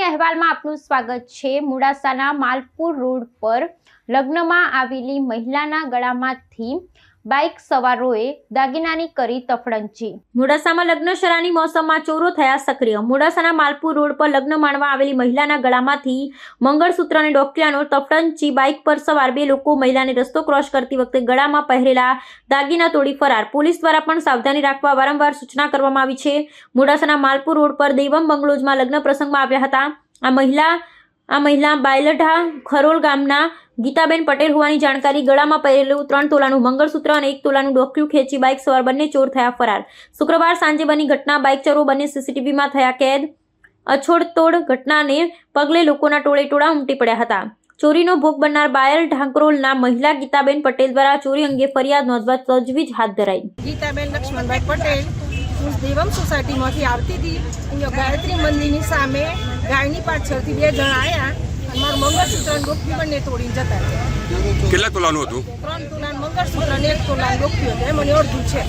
અગ્રણી અહેવાલમાં આપનું સ્વાગત છે। મોડાસાના માલપુર રોડ પર લગ્નમાં આવેલી મહિલાના ગળામાંથી બાઇક સવારોએ દાગીનાની કરી તફડંચી। મોડાસામાં લગ્નશરાની મોસમમાં ચોરો થયા સક્રિય। મોડાસાના માલપુર રોડ પર લગ્ન માણવા આવેલી મહિલાના ગળામાંથી મંગળસૂત્ર અને ડોકિયાનો તફડંચી। બાઇક પર સવાર બે લોકો મહિલાને રસ્તો ક્રોસ કરતી વખતે ગળામાં પહેરેલા દાગીના તોડી ફરાર। પોલીસ દ્વારા પણ સાવધાની રાખવા વારંવાર સૂચના કરવામાં આવી છે। મોડાસાના માલપુર રોડ પર દૈવમ બંગલોઝમાં લગ્ન પ્રસંગમાં આવ્યા હતા। આ મહિલા બાયલઢા ખરોલ ગામના ગીતાબેન પટેલ હોવાની જાણકારી। ગળામાં પહેરેલું 3 તોલાનું મંગળસૂત્ર અને 1 તોલાનું ડોકિયું ખેંચી બાઇક સવાર બંને ચોર થયા ફરાર। શુક્રવાર સાંજે બની ઘટના। બાઇક ચોરો બંને સીસીટીવીમાં થયા કેદ। અછોડતોડ ઘટનાને પગલે લોકોના ટોળેટોળા ઉમટી પડ્યા હતા। ચોરીનો ભોગ બનનાર બાયલ ઢાંકરોલના મહિલા ગીતાબેન પટેલ દ્વારા ચોરી અંગે ફરિયાદ નોંધવા તજવીજ હાથ ધરાઈ। ગીતાબેન લક્ષ્મણભાઈ પટેલ દેવમ સોસાયટીમાંથી આવતી હતી। અહીંયા ગાયત્રી મંદિરની સામે ગાયની પાછળથી 2 જણા આવ્યા અને મારું મંગળસૂત્ર ડોકિયું બંને તોડીને જતા રહ્યા। કેટલા તોલાનું હતું? 3 તોલાનું મંગળસૂત્ર અને 1 તોલાનું ડોકિયું હતું। એ મને અડધું છે।